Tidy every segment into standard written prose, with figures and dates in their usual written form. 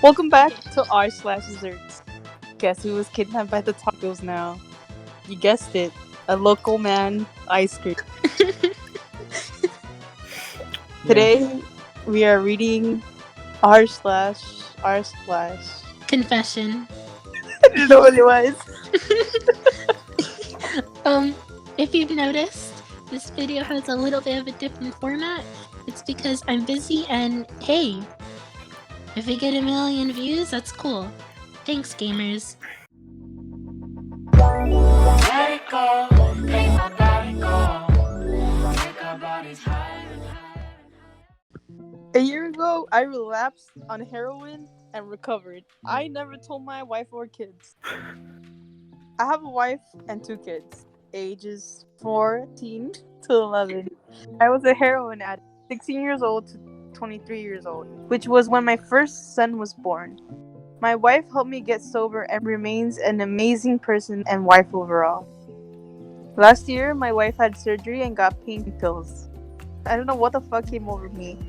Welcome back to r/desserts. Guess who was kidnapped by the tacos now? You guessed it, a local man ice cream. Yeah. Today we are reading r/r/. Confession. I didn't know what it was. If you've noticed, this video has a little bit of a different format. It's because I'm busy and hey, if we get 1,000,000 views, that's cool. Thanks, gamers. Let it go, make my body go. Take our bodies higher and higher. A year ago, I relapsed on heroin and recovered. I never told my wife or kids. I have a wife and 2 kids, ages 14 to 11. I was a heroin addict, 16 years old to 23 years old, which was when my first son was born. My wife helped me get sober and remains an amazing person and wife overall. Last year, my wife had surgery and got pain pills. I don't know what the fuck came over me,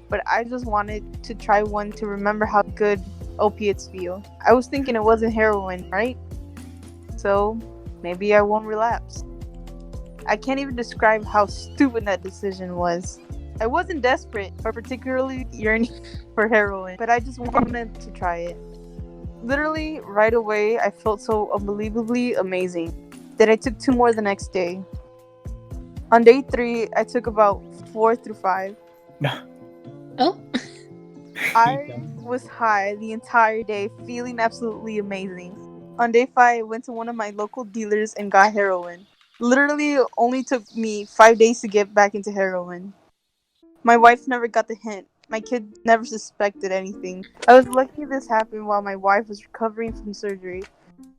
but I just wanted to try one to remember how good opiates feel. I was thinking it wasn't heroin, right? So maybe I won't relapse. I can't even describe how stupid that decision was. I wasn't desperate or particularly yearning for heroin, but I just wanted to try it. Literally, right away, I felt so unbelievably amazing that I took 2 more the next day. On day 3, I took about 4 through 5. Oh, I was high the entire day, feeling absolutely amazing. On day 5, I went to one of my local dealers and got heroin. Literally, it only took me 5 days to get back into heroin. My wife never got the hint. My kid never suspected anything. I was lucky this happened while my wife was recovering from surgery.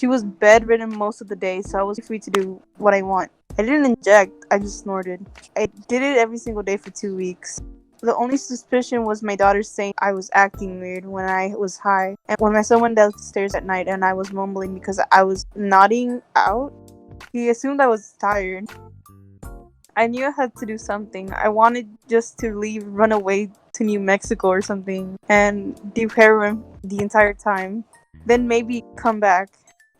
She was bedridden most of the day, so I was free to do what I want. I didn't inject, I just snorted. I did it every single day for 2 weeks. The only suspicion was my daughter saying I was acting weird when I was high. And when my son went downstairs at night and I was mumbling because I was nodding out, he assumed I was tired. I knew I had to do something. I wanted just to leave, run away to New Mexico or something, and do heroin the entire time. Then maybe come back.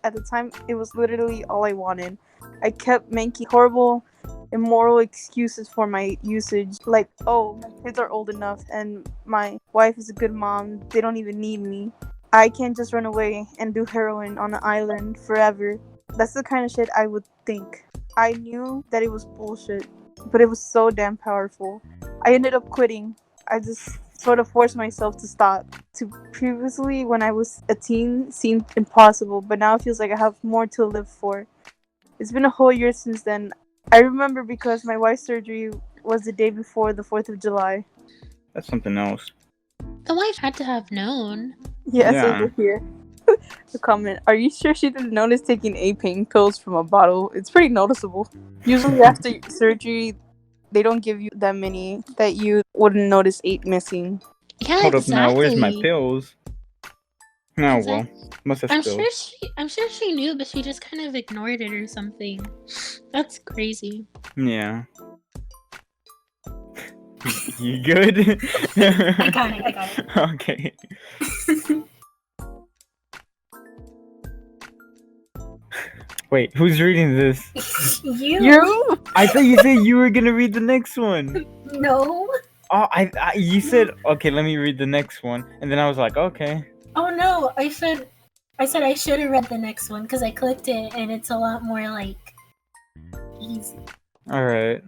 At the time, it was literally all I wanted. I kept making horrible, immoral excuses for my usage, like, oh, my kids are old enough, and my wife is a good mom, they don't even need me. I can't just run away and do heroin on an island forever. That's the kind of shit I would think. I knew that it was bullshit, but it was so damn powerful. I ended up quitting. I just sort of forced myself to stop. To previously, when I was a teen, seemed impossible, but now it feels like I have more to live for. It's been a whole year since then. I remember because my wife's surgery was the day before the 4th of July. That's something else. the wife had to have known. Yes, Yeah. over here. The comment, are you sure she didn't notice taking 8 pain pills from a bottle? It's pretty noticeable. Usually after surgery, they don't give you that many that you wouldn't notice 8 missing. Yeah, Hold up exactly. now, where's my pills? Oh Exact- well, must have I'm spilled. sure she knew, but she just kind of ignored it or something. That's crazy. Yeah. You good? I got it. Okay. Wait, who's reading this? You? I thought you said you were gonna read the next one. No. Oh, you said okay. Let me read the next one, and then I was like, okay. Oh no, I said I should have read the next one because I clicked it and it's a lot more like easy. All right.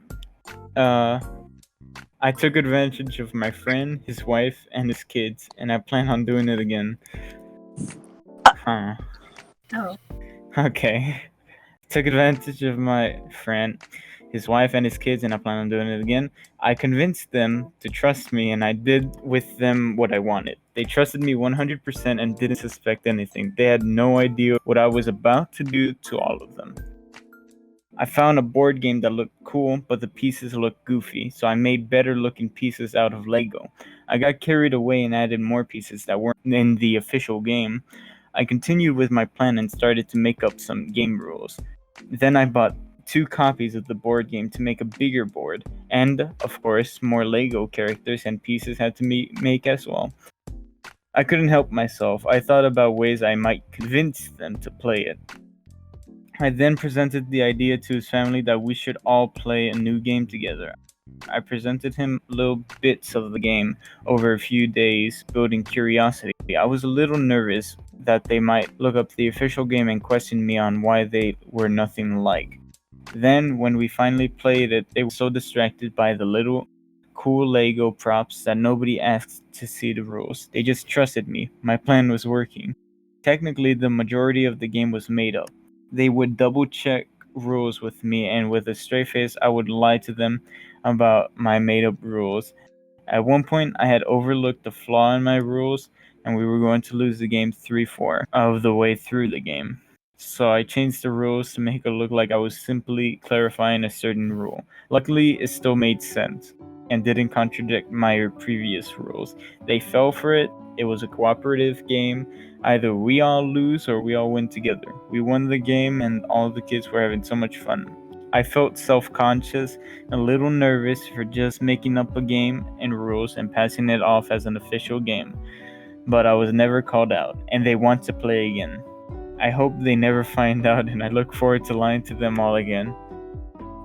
I took advantage of my friend, his wife, and his kids, and I plan on doing it again. Huh. Oh. Okay. Took advantage of my friend, his wife, and his kids, and I plan on doing it again. I convinced them to trust me, and I did with them what I wanted. They trusted me 100% and didn't suspect anything. They had no idea what I was about to do to all of them. I found a board game that looked cool, but the pieces looked goofy, so I made better looking pieces out of Lego. I got carried away and added more pieces that weren't in the official game. I continued with my plan and started to make up some game rules. Then I bought 2 copies of the board game to make a bigger board, and, of course, more Lego characters and pieces had to make as well. I couldn't help myself. I thought about ways I might convince them to play it. I then presented the idea to his family that we should all play a new game together. I presented him little bits of the game over a few days, building curiosity. I was a little nervous that they might look up the official game and question me on why they were nothing like. Then, when we finally played it, they were so distracted by the little cool Lego props that nobody asked to see the rules. They just trusted me. My plan was working. Technically, the majority of the game was made up. They would double check rules with me, and with a straight face, I would lie to them about my made up rules. At one point, I had overlooked a flaw in my rules, and we were going to lose the game 3-4 of the way through the game. So I changed the rules to make it look like I was simply clarifying a certain rule. Luckily, it still made sense and didn't contradict my previous rules. They fell for it. It was a cooperative game. Either we all lose or we all win together. We won the game, and all the kids were having so much fun. I felt self-conscious, a little nervous for just making up a game and rules and passing it off as an official game. But I was never called out, and they want to play again. I hope they never find out, and I look forward to lying to them all again.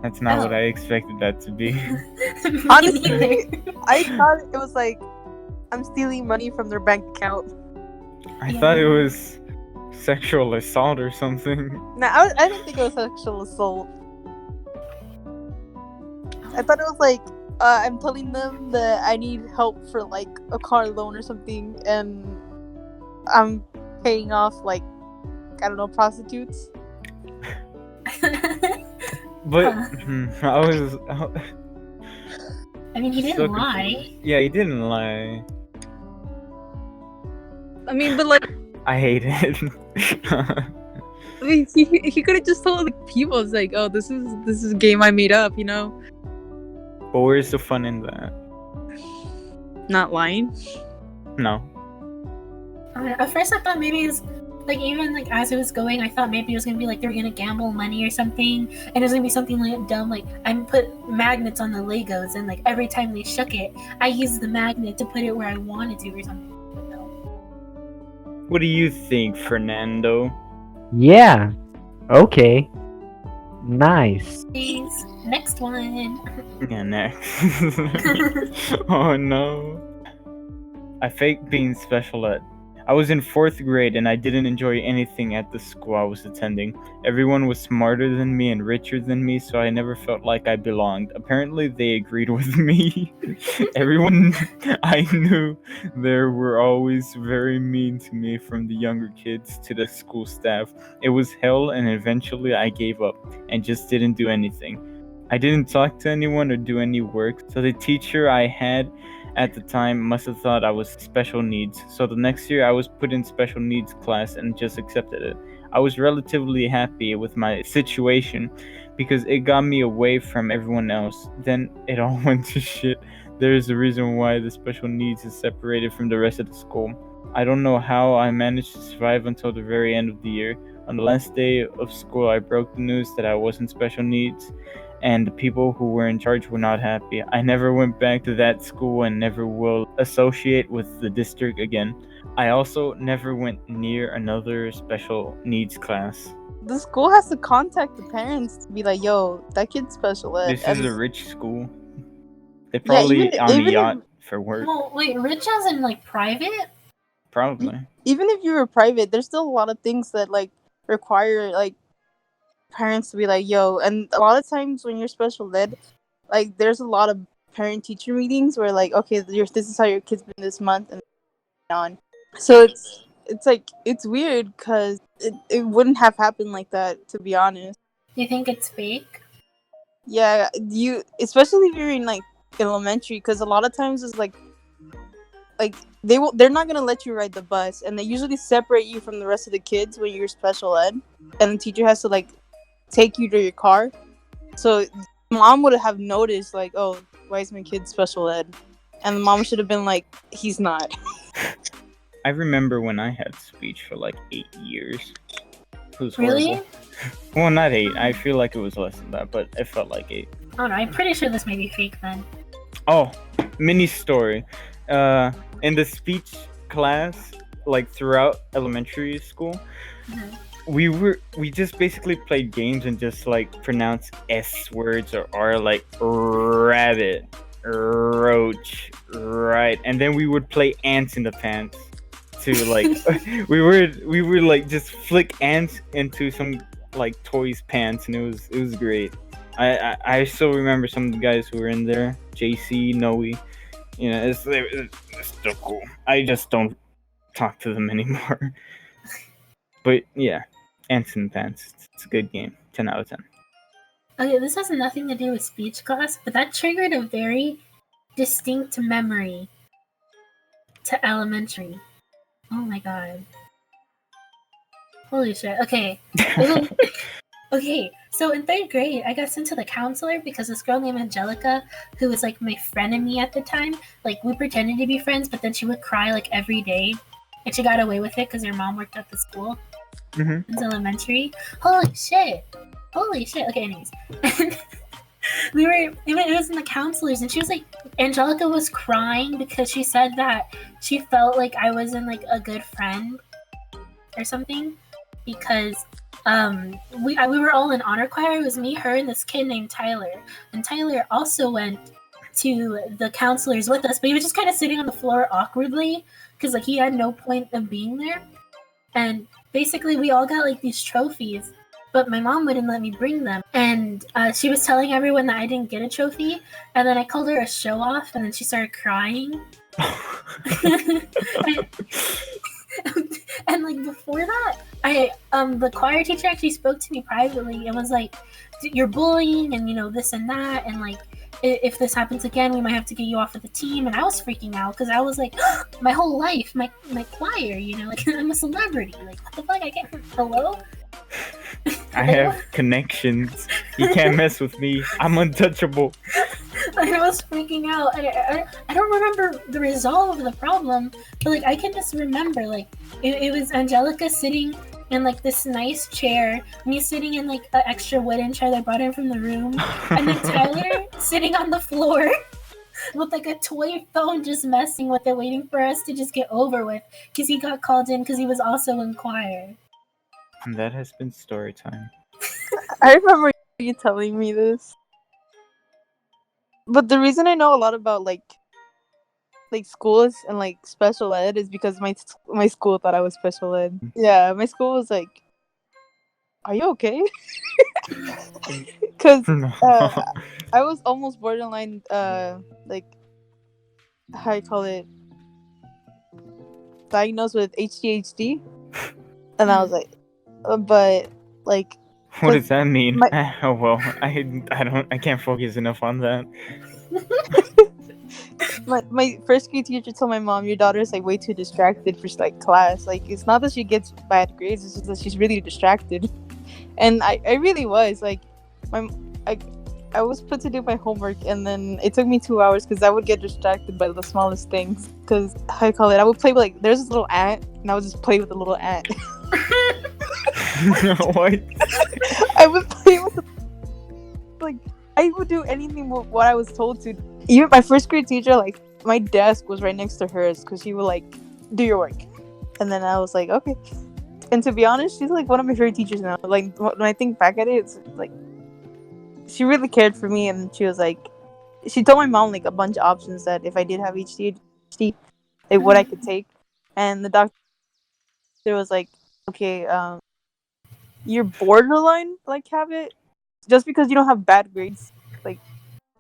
That's not what I expected that to be. Honestly, I thought it was like I'm stealing money from their bank account. I thought it was sexual assault or something. No, I didn't think it was sexual assault. I thought it was like I'm telling them that I need help for like a car loan or something, and I'm paying off like, I don't know, prostitutes. But I mean, he didn't lie. Yeah, he didn't lie. I mean, but like, I hate it. I mean, he could have just told like people, it's like, oh, this is a game I made up, you know? But where's the fun in that? Not lying. No. At first, I thought maybe it's like, even like as it was going, I thought maybe it was gonna be like they're gonna gamble money or something, and it was gonna be something like dumb, like I put magnets on the Legos, and like every time they shook it, I used the magnet to put it where I wanted to or something. But no. What do you think, Fernando? Yeah. Okay. Nice. Please, next one. Yeah, next. Oh no. I faked being special ed. I was in 4th grade and I didn't enjoy anything at the school I was attending. Everyone was smarter than me and richer than me, so I never felt like I belonged. Apparently, they agreed with me. Everyone I knew there were always very mean to me, from the younger kids to the school staff. It was hell, and eventually I gave up and just didn't do anything. I didn't talk to anyone or do any work, so the teacher I had at the time must have thought I was special needs. So the next year I was put in special needs class and just accepted it. I was relatively happy with my situation because it got me away from everyone else. Then it all went to shit. There is a reason why the special needs is separated from the rest of the school. I don't know how I managed to survive until the very end of the year. On the last day of school, I broke the news that I wasn't special needs, and the people who were in charge were not happy. I never went back to that school and never will associate with the district again. I also never went near another special needs class. The school has to contact the parents to be like, yo, that kid's special ed. This is a rich school. They probably on a yacht for work. Well, wait, rich as in like private? Probably. Even if you were private, there's still a lot of things that like require like parents to be like, yo. And a lot of times when you're special ed, like there's a lot of parent teacher meetings where like, okay, this is how your kid's been this month and on. So it's like, it's weird because it wouldn't have happened like that, to be honest. Do you think it's fake? Yeah, especially if you're in like elementary, because a lot of times it's like they're not gonna let you ride the bus, and they usually separate you from the rest of the kids when you're special ed, and the teacher has to like take you to your car. So mom would have noticed like, oh, why is my kid special ed? And the mom should have been like, he's not. I remember when I had speech for like 8 years. It was Really? horrible. Well, not 8. I feel like it was less than that, but it felt like 8. I don't know. I'm pretty sure this may be fake then. Oh, mini story. In the speech class, like throughout elementary school, Mhm. we just basically played games and just like pronounce S words or R, like rabbit, roach, right, and then we would play ants in the pants to like we would like just flick ants into some like toys pants, and it was great. I still remember some of the guys who were in there, JC, Noe. You know, it's still cool. I just don't talk to them anymore. But yeah, ants in pants. It's a good game. 10 out of 10. Okay, this has nothing to do with speech class, but that triggered a very distinct memory to elementary. Oh my god. Holy shit. Okay. Okay, so in 3rd grade, I got sent to the counselor because this girl named Angelica, who was like my frenemy at the time, like we pretended to be friends, but then she would cry like every day. And she got away with it because her mom worked at the school. Mhm. It's elementary. Holy shit. Holy shit. Okay, anyways. It was in the counselors, and she was like, Angelica was crying because she said that she felt like I wasn't like a good friend or something because we were all in honor choir. It was me, her, and this kid named Tyler, and Tyler also went to the counselors with us, but he was just kind of sitting on the floor awkwardly because like he had no point of being there. And basically we all got like these trophies, but my mom wouldn't let me bring them, and she was telling everyone that I didn't get a trophy, and then I called her a show off, and then she started crying. And like before that, I the choir teacher actually spoke to me privately and was like, "You're bullying, and you know this and that, and like if this happens again, we might have to get you off of the team." And I was freaking out because I was like, my whole life, my choir, you know, like I'm a celebrity. Like what the fuck? I can't. Hello. I have connections. You can't mess with me. I'm untouchable. I was freaking out. I don't remember the resolve of the problem, but like I can just remember like it was Angelica sitting in like this nice chair, me sitting in like an extra wooden chair that I brought in from the room, and then Tyler sitting on the floor with like a toy phone just messing with it, waiting for us to just get over with because he got called in because he was also in choir. And that has been story time. I remember you telling me this. But the reason I know a lot about like schools and like special ed is because my school thought I was special ed. Yeah, my school was like, "Are you okay?" Because I was almost borderline like how you call it, diagnosed with ADHD, and I was like, but like. What does that mean? My- Oh well, I can't focus enough on that. my first grade teacher told my mom, your daughter's like way too distracted for like class. Like it's not that she gets bad grades, it's just that she's really distracted. And I really was like, I was put to do my homework, and then it took me 2 hours because I would get distracted by the smallest things. Because how I call it, I would play with like there's this little ant, and I would just play with the little ant. What? I would play with like I would do anything with what I was told to. Even my first grade teacher, like my desk was right next to hers because she would like do your work, and then I was like, okay. And to be honest, she's like one of my favorite teachers now. Like when I think back at it, it's like she really cared for me, and she was like, she told my mom like a bunch of options that if I did have ADHD, like what I could take, and the doctor was like, okay, you're borderline like have it, just because you don't have bad grades, like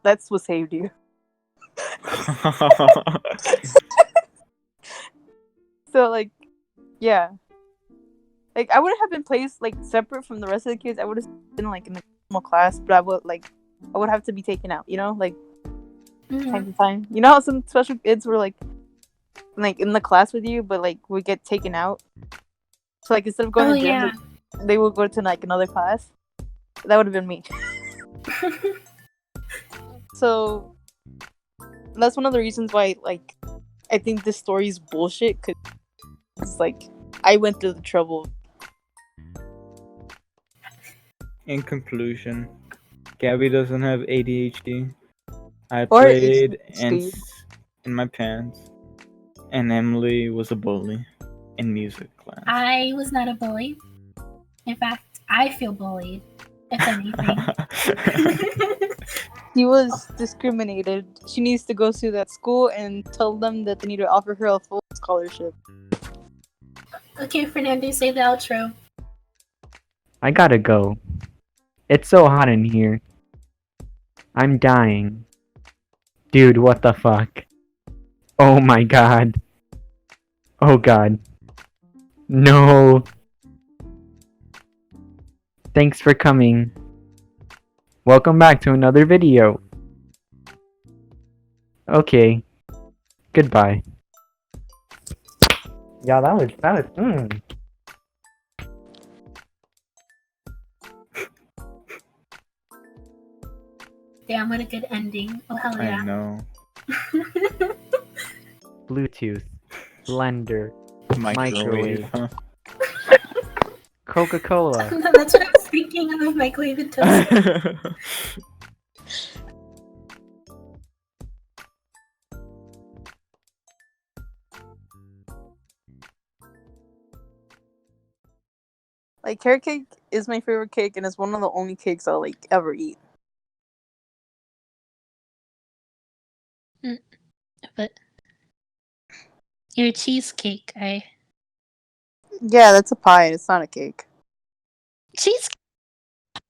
that's what saved you. So like, yeah, like I wouldn't have been placed like separate from the rest of the kids. I would have been like in the normal class, but I would have to be taken out, you know, like time to time. You know how some special kids were like in the class with you, but like would get taken out. So like instead of going to gym, they would go to like another class. That would have been me. So that's one of the reasons why like I think this story is bullshit, because it's like I went through the trouble. In conclusion, Gabby doesn't have ADHD. I Or played ADHD. ants in my pants. and Emily was a bully in music class. I was not a bully. In fact, I feel bullied, if anything. She was discriminated. She needs to go to that school and tell them that they need to offer her a full scholarship. Okay, Fernando, say the outro. I gotta go. It's so hot in here. I'm dying. Dude, what the fuck? Oh my god. Oh god. No. Thanks for coming. Welcome back to another video. Okay. Goodbye. Yeah, that was Damn, what a good ending. Oh, hell I yeah. know. Bluetooth. Blender. Microwave. Microwave. Coca-Cola. That's what I was thinking of, microwave and toast. Like, carrot cake is my favorite cake, and it's one of the only cakes I'll like ever eat. But your cheesecake, Yeah, that's a pie. It's not a cake. cheese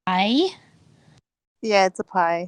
pie. Yeah, it's a pie.